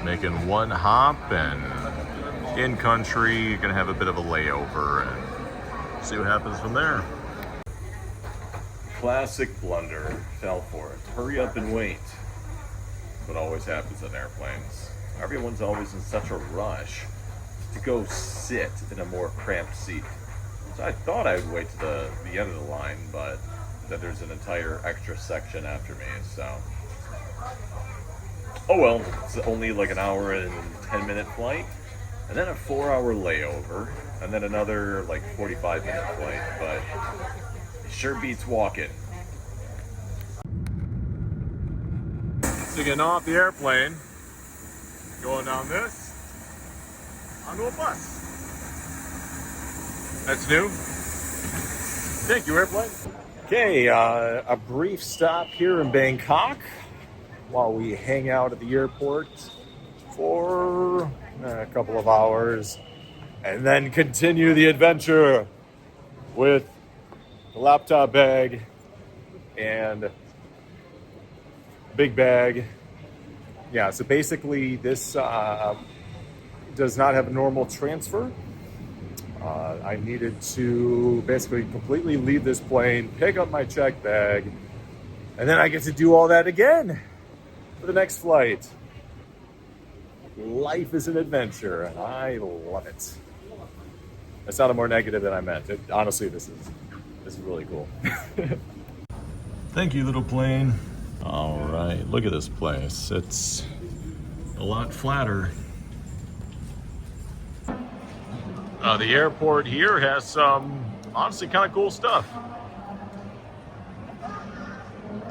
Making one hop and in country, you're gonna have a bit of a layover and see what happens from there. Classic blunder, fell for it. Hurry up and wait. What always happens on airplanes. Everyone's always in such a rush to go sit in a more cramped seat. So I thought I would wait to the end of the line, but then there's an entire extra section after me, so. Oh well, it's only like an hour and 10-minute flight, and then a 4-hour layover, and then another like 45-minute flight, but it sure beats walking. So getting off the airplane, going down this, onto a bus. That's new. Thank you, airplane. Okay, a brief stop here in Bangkok while we hang out at the airport for a couple of hours and then continue the adventure with the laptop bag and big bag. Yeah, so basically this does not have a normal transfer. I needed to basically completely leave this plane, pick up my check bag, and then I get to do all that again for the next flight. Life is an adventure, and I love it. That sounded more negative than I meant. Honestly, this is really cool. Thank you, little plane. All right, look at this place. It's a lot flatter. The airport here has some honestly kind of cool stuff.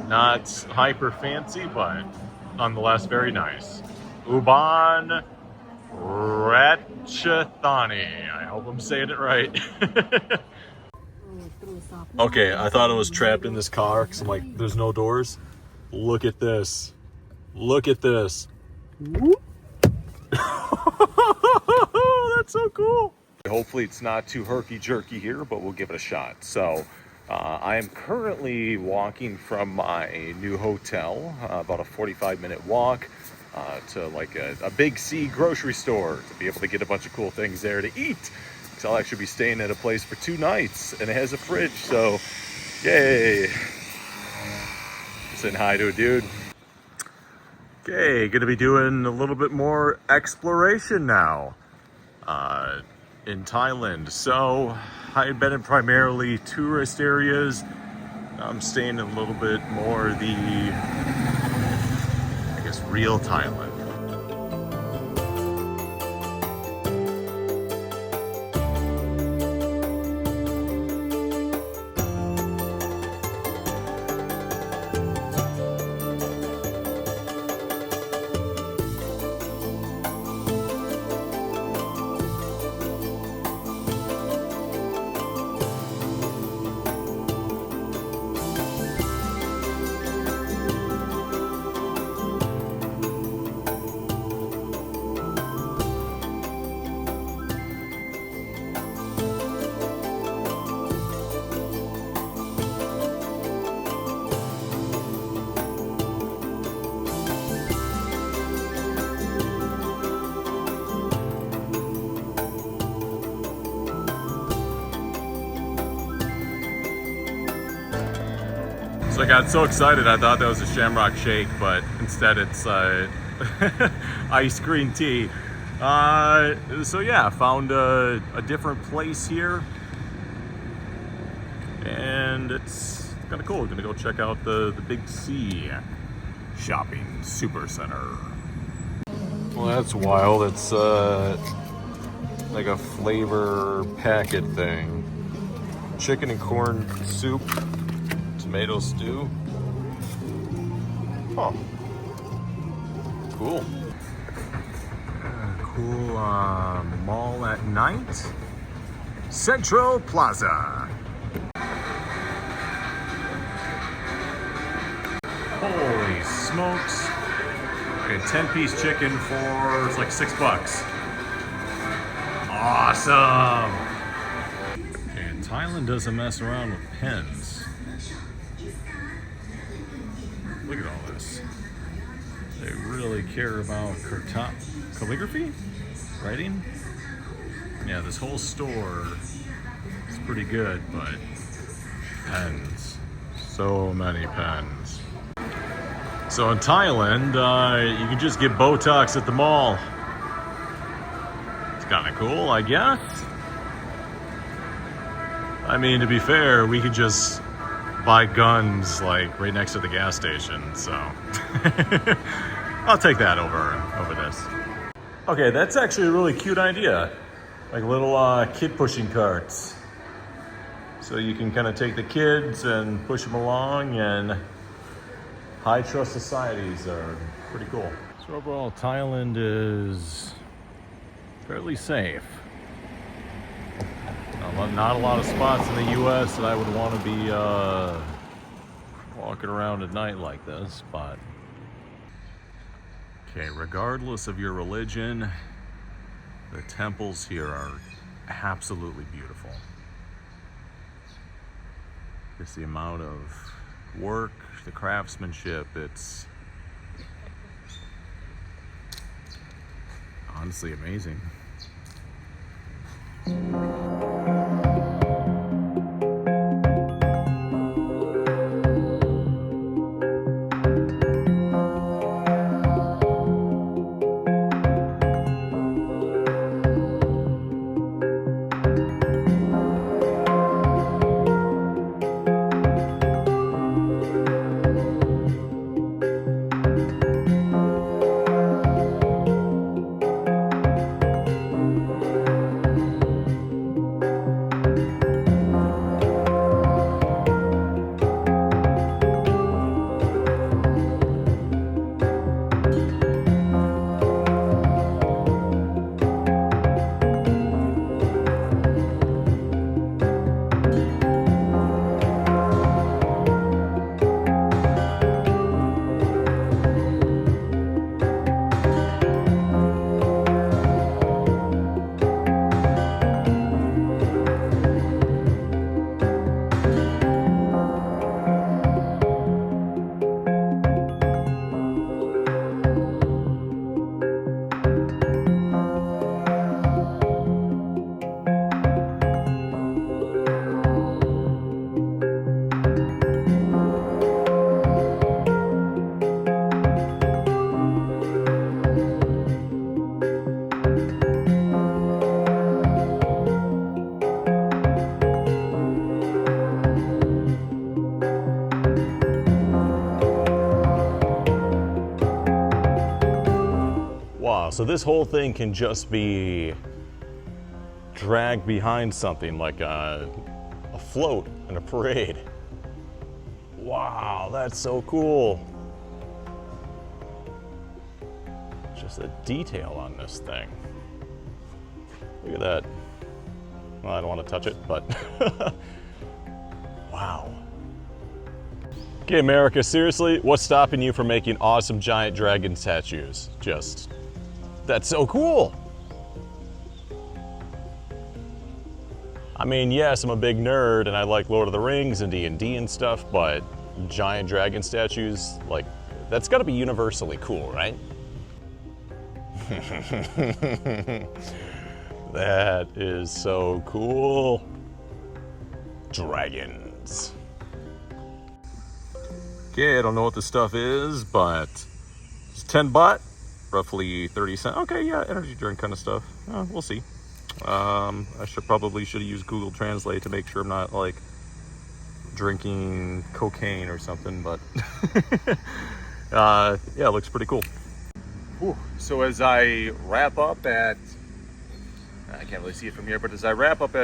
Not hyper fancy, but nonetheless very nice. Ubon Ratchathani. I hope I'm saying it right. Okay, I thought I was trapped in this car because I'm like, there's no doors. Look at this. Look at this. That's so cool. Hopefully it's not too herky-jerky here, but we'll give it a shot. So I am currently walking from my new hotel, about a 45-minute walk to like a Big C grocery store to be able to get a bunch of cool things there to eat. Because I'll actually be staying at a place for 2 nights, and it has a fridge, so yay. Saying hi to a dude. Okay, gonna be doing a little bit more exploration now. In Thailand. So I had been in primarily tourist areas. I'm staying in a little bit more the, I guess, real Thailand. So I got so excited I thought that was a Shamrock Shake, but instead it's ice green tea. So yeah, found a different place here, and it's kind of cool. We're gonna go check out the Big C shopping super center. Well, that's wild. It's like a flavor packet thing. Chicken and corn soup. Tomato stew. Huh. Cool. Cool mall at night. Central Plaza. Holy smokes. Okay, 10-piece chicken for, it's like $6. Awesome. Okay, Thailand doesn't mess around with pens. Look at all this. They really care about calligraphy? Writing? Yeah, this whole store is pretty good, but pens. So many pens. So in Thailand, you can just get Botox at the mall. It's kind of cool, I guess. I mean, to be fair, we could just buy guns like right next to the gas station, so I'll take that over this. Okay, that's actually a really cute idea. Like little kid pushing carts. So you can kind of take the kids and push them along, and high trust societies are pretty cool. So overall, Thailand is fairly safe. Not a lot of spots in the U.S. that I would want to be walking around at night like this, but okay, regardless of your religion, the temples here are absolutely beautiful. Just the amount of work, the craftsmanship, it's honestly amazing. Wow, so this whole thing can just be dragged behind something like a float in a parade. Wow, that's so cool. Just the detail on this thing. Look at that. Well, I don't want to touch it, but wow. Okay, America, seriously, what's stopping you from making awesome giant dragon statues? That's so cool. I mean, yes, I'm a big nerd and I like Lord of the Rings and D&D and stuff, but giant dragon statues, like, that's gotta be universally cool, right? That is so cool. Dragons. Okay, I don't know what this stuff is, but it's 10 baht, roughly 30 cents. Okay, yeah, energy drink kind of stuff. We'll see. I probably should have used Google Translate to make sure I'm not like drinking cocaine or something, but yeah, it looks pretty cool. Whew. So as I wrap up I can't really see it from here, but as I wrap up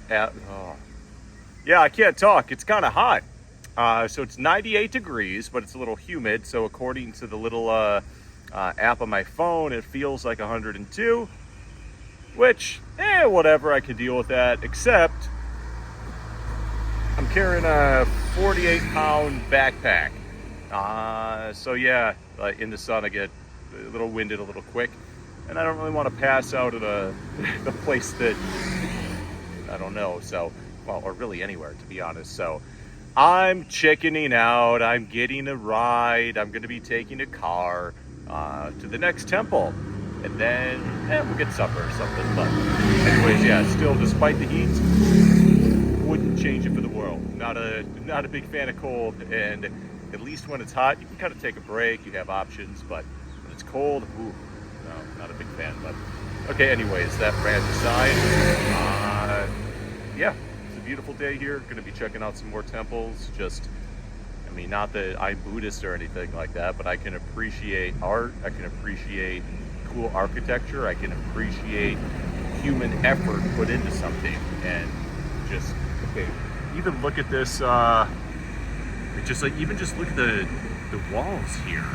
yeah, I can't talk. It's kind of hot. So it's 98 degrees, but it's a little humid. So according to the little app on my phone, it feels like 102, which, whatever, I can deal with that, except I'm carrying a 48-pound backpack. So yeah, in the sun I get a little winded a little quick, and I don't really want to pass out at the place that, I don't know, so, well, or really anywhere, to be honest. So I'm chickening out. I'm getting a ride. I'm going to be taking a car. to the next temple. And then we'll get supper or something. But anyways, yeah, still, despite the heat, wouldn't change it for the world. Not a big fan of cold, and at least when it's hot, you can kind of take a break. You have options, but when it's cold, ooh, no, not a big fan. But okay, anyways, that rant aside, yeah, it's a beautiful day here. Going to be checking out some more temples. Just, I mean, not that I'm Buddhist or anything like that, but I can appreciate art. I can appreciate cool architecture. I can appreciate human effort put into something, and just, okay, even look at this, just like, even just look at the walls here,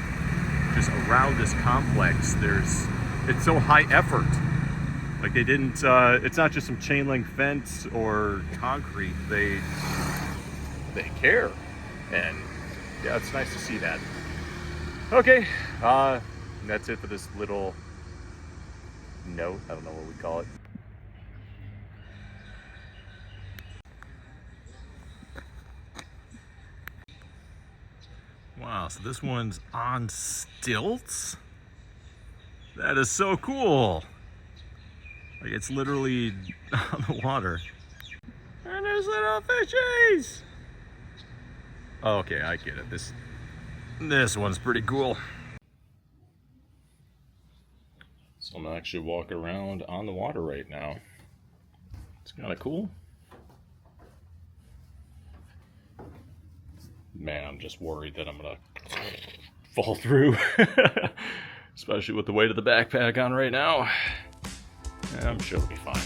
just around this complex. It's so high effort. Like, they didn't, it's not just some chain link fence or concrete. They care, and yeah, it's nice to see that. Okay, that's it for this little note. I don't know what we call it. Wow, so this one's on stilts? That is so cool. Like, it's literally on the water. And there's little fishies! Oh, okay, I get it. This one's pretty cool. So I'm actually walking around on the water right now. It's kind of cool. Man, I'm just worried that I'm gonna fall through. Especially with the weight of the backpack on right now. I'm sure it'll be fine.